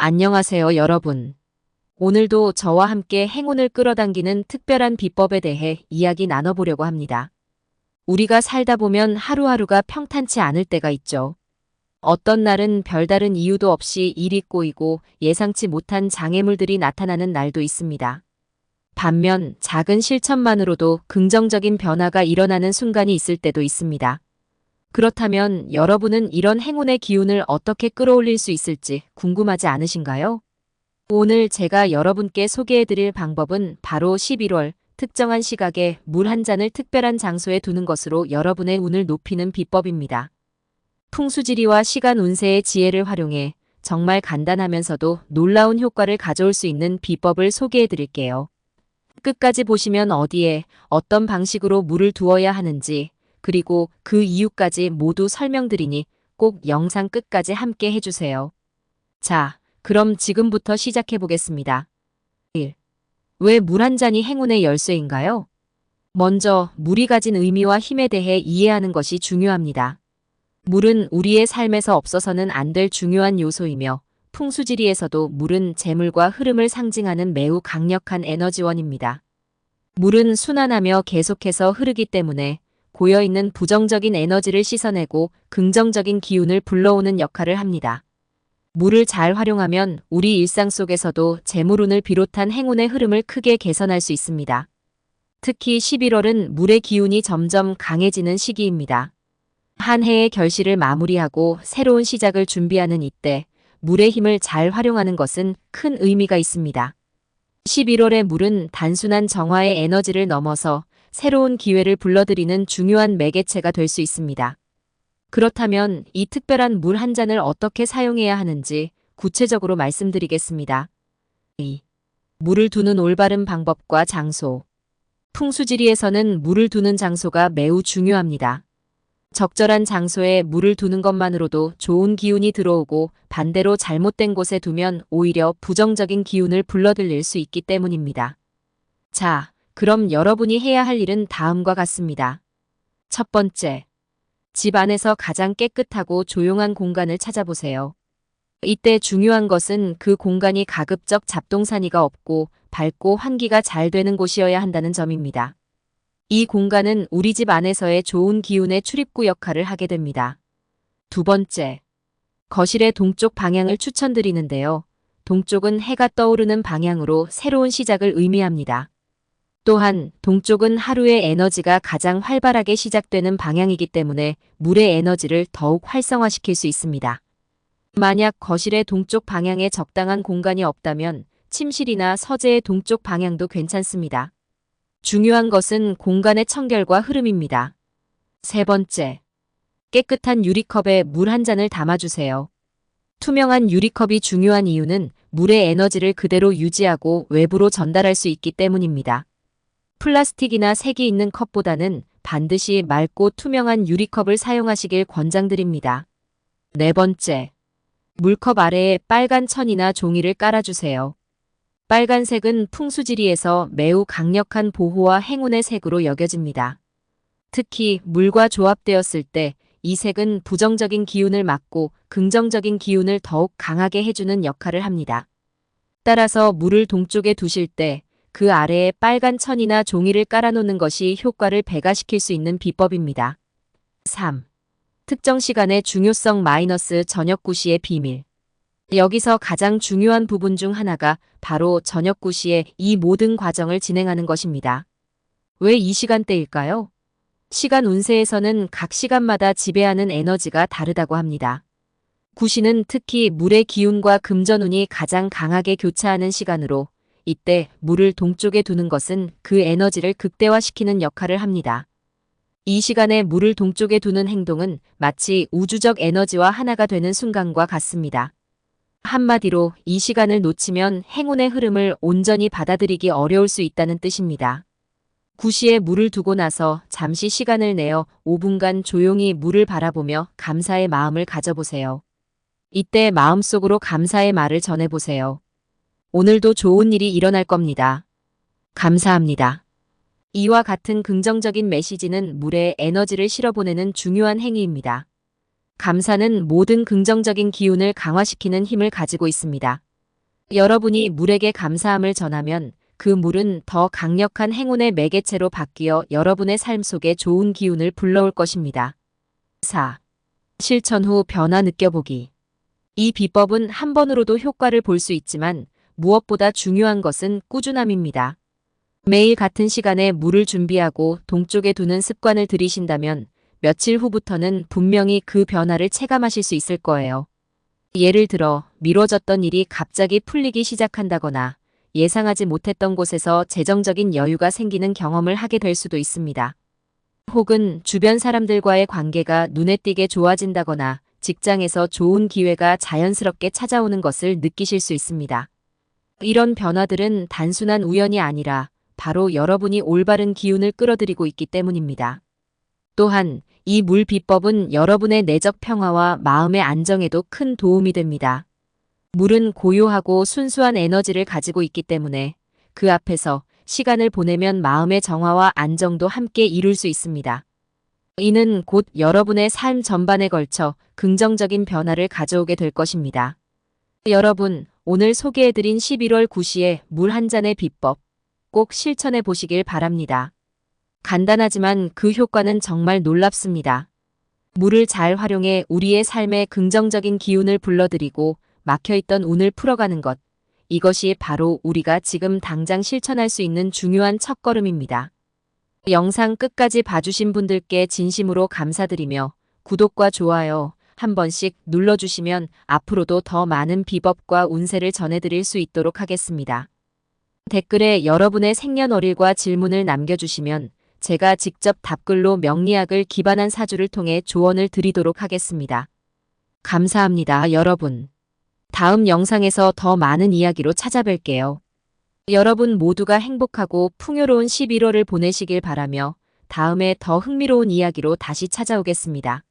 안녕하세요, 여러분. 오늘도 저와 함께 행운을 끌어당기는 특별한 비법에 대해 이야기 나눠보려고 합니다. 우리가 살다 보면 하루하루가 평탄치 않을 때가 있죠. 어떤 날은 별다른 이유도 없이 일이 꼬이고 예상치 못한 장애물들이 나타나는 날도 있습니다. 반면 작은 실천만으로도 긍정적인 변화가 일어나는 순간이 있을 때도 있습니다. 그렇다면 여러분은 이런 행운의 기운을 어떻게 끌어올릴 수 있을지 궁금하지 않으신가요? 오늘 제가 여러분께 소개해드릴 방법은 바로 11월 특정한 시각에 물 한 잔을 특별한 장소에 두는 것으로 여러분의 운을 높이는 비법입니다. 풍수지리와 시간 운세의 지혜를 활용해 정말 간단하면서도 놀라운 효과를 가져올 수 있는 비법을 소개해드릴게요. 끝까지 보시면 어디에 어떤 방식으로 물을 두어야 하는지 그리고 그 이유까지 모두 설명드리니 꼭 영상 끝까지 함께 해주세요. 자, 그럼 지금부터 시작해 보겠습니다. 1. 왜 물 한 잔이 행운의 열쇠인가요? 먼저 물이 가진 의미와 힘에 대해 이해하는 것이 중요합니다. 물은 우리의 삶에서 없어서는 안 될 중요한 요소이며 풍수지리에서도 물은 재물과 흐름을 상징하는 매우 강력한 에너지원입니다. 물은 순환하며 계속해서 흐르기 때문에 고여있는 부정적인 에너지를 씻어내고 긍정적인 기운을 불러오는 역할을 합니다. 물을 잘 활용하면 우리 일상 속에서도 재물운을 비롯한 행운의 흐름을 크게 개선할 수 있습니다. 특히 11월은 물의 기운이 점점 강해지는 시기입니다. 한 해의 결실을 마무리하고 새로운 시작을 준비하는 이때 물의 힘을 잘 활용하는 것은 큰 의미가 있습니다. 11월의 물은 단순한 정화의 에너지를 넘어서 새로운 기회를 불러들이는 중요한 매개체가 될 수 있습니다. 그렇다면 이 특별한 물 한 잔을 어떻게 사용해야 하는지 구체적으로 말씀드리겠습니다. 2. 물을 두는 올바른 방법과 장소. 풍수지리에서는 물을 두는 장소가 매우 중요합니다. 적절한 장소에 물을 두는 것만으로도 좋은 기운이 들어오고 반대로 잘못된 곳에 두면 오히려 부정적인 기운을 불러들일 수 있기 때문입니다. 자, 그럼 여러분이 해야 할 일은 다음과 같습니다. 첫 번째, 집 안에서 가장 깨끗하고 조용한 공간을 찾아보세요. 이때 중요한 것은 그 공간이 가급적 잡동사니가 없고 밝고 환기가 잘 되는 곳이어야 한다는 점입니다. 이 공간은 우리 집 안에서의 좋은 기운의 출입구 역할을 하게 됩니다. 두 번째, 거실의 동쪽 방향을 추천드리는데요. 동쪽은 해가 떠오르는 방향으로 새로운 시작을 의미합니다. 또한 동쪽은 하루의 에너지가 가장 활발하게 시작되는 방향이기 때문에 물의 에너지를 더욱 활성화시킬 수 있습니다. 만약 거실의 동쪽 방향에 적당한 공간이 없다면 침실이나 서재의 동쪽 방향도 괜찮습니다. 중요한 것은 공간의 청결과 흐름입니다. 세 번째, 깨끗한 유리컵에 물 한 잔을 담아주세요. 투명한 유리컵이 중요한 이유는 물의 에너지를 그대로 유지하고 외부로 전달할 수 있기 때문입니다. 플라스틱이나 색이 있는 컵보다는 반드시 맑고 투명한 유리컵을 사용하시길 권장드립니다. 네 번째, 물컵 아래에 빨간 천이나 종이를 깔아주세요. 빨간색은 풍수지리에서 매우 강력한 보호와 행운의 색으로 여겨집니다. 특히 물과 조합되었을 때 이 색은 부정적인 기운을 막고 긍정적인 기운을 더욱 강하게 해주는 역할을 합니다. 따라서 물을 동쪽에 두실 때 그 아래에 빨간 천이나 종이를 깔아놓는 것이 효과를 배가시킬 수 있는 비법입니다. 3. 특정 시간의 중요성 마이너스 저녁 9시의 비밀. 여기서 가장 중요한 부분 중 하나가 바로 저녁 9시에 이 모든 과정을 진행하는 것입니다. 왜 이 시간대일까요? 시간 운세에서는 각 시간마다 지배하는 에너지가 다르다고 합니다. 9시는 특히 물의 기운과 금전운이 가장 강하게 교차하는 시간으로 이때 물을 동쪽에 두는 것은 그 에너지를 극대화시키는 역할을 합니다. 이 시간에 물을 동쪽에 두는 행동은 마치 우주적 에너지와 하나가 되는 순간과 같습니다. 한마디로 이 시간을 놓치면 행운의 흐름을 온전히 받아들이기 어려울 수 있다는 뜻입니다. 9시에 물을 두고 나서 잠시 시간을 내어 5분간 조용히 물을 바라보며 감사의 마음을 가져보세요. 이때 마음속으로 감사의 말을 전해보세요. 오늘도 좋은 일이 일어날 겁니다. 감사합니다. 이와 같은 긍정적인 메시지는 물에 에너지를 실어보내는 중요한 행위입니다. 감사는 모든 긍정적인 기운을 강화시키는 힘을 가지고 있습니다. 여러분이 물에게 감사함을 전하면 그 물은 더 강력한 행운의 매개체로 바뀌어 여러분의 삶 속에 좋은 기운을 불러올 것입니다. 4. 실천 후 변화 느껴보기. 이 비법은 한 번으로도 효과를 볼 수 있지만 무엇보다 중요한 것은 꾸준함입니다. 매일 같은 시간에 물을 준비하고 동쪽에 두는 습관을 들이신다면 며칠 후부터는 분명히 그 변화를 체감하실 수 있을 거예요. 예를 들어 미뤄졌던 일이 갑자기 풀리기 시작한다거나 예상하지 못했던 곳에서 재정적인 여유가 생기는 경험을 하게 될 수도 있습니다. 혹은 주변 사람들과의 관계가 눈에 띄게 좋아진다거나 직장에서 좋은 기회가 자연스럽게 찾아오는 것을 느끼실 수 있습니다. 이런 변화들은 단순한 우연이 아니라 바로 여러분이 올바른 기운을 끌어들이고 있기 때문입니다. 또한 이 물 비법은 여러분의 내적 평화와 마음의 안정에도 큰 도움이 됩니다. 물은 고요하고 순수한 에너지를 가지고 있기 때문에 그 앞에서 시간을 보내면 마음의 정화와 안정도 함께 이룰 수 있습니다. 이는 곧 여러분의 삶 전반에 걸쳐 긍정적인 변화를 가져오게 될 것입니다. 여러분, 오늘 소개해드린 11월 9시의 물 한 잔의 비법 꼭 실천해 보시길 바랍니다. 간단하지만 그 효과는 정말 놀랍습니다. 물을 잘 활용해 우리의 삶에 긍정적인 기운을 불러들이고 막혀있던 운을 풀어가는 것. 이것이 바로 우리가 지금 당장 실천할 수 있는 중요한 첫걸음입니다. 영상 끝까지 봐주신 분들께 진심으로 감사드리며 구독과 좋아요 한 번씩 눌러주시면 앞으로도 더 많은 비법과 운세를 전해드릴 수 있도록 하겠습니다. 댓글에 여러분의 생년월일과 질문을 남겨주시면 제가 직접 답글로 명리학을 기반한 사주를 통해 조언을 드리도록 하겠습니다. 감사합니다, 여러분. 다음 영상에서 더 많은 이야기로 찾아뵐게요. 여러분 모두가 행복하고 풍요로운 11월을 보내시길 바라며 다음에 더 흥미로운 이야기로 다시 찾아오겠습니다.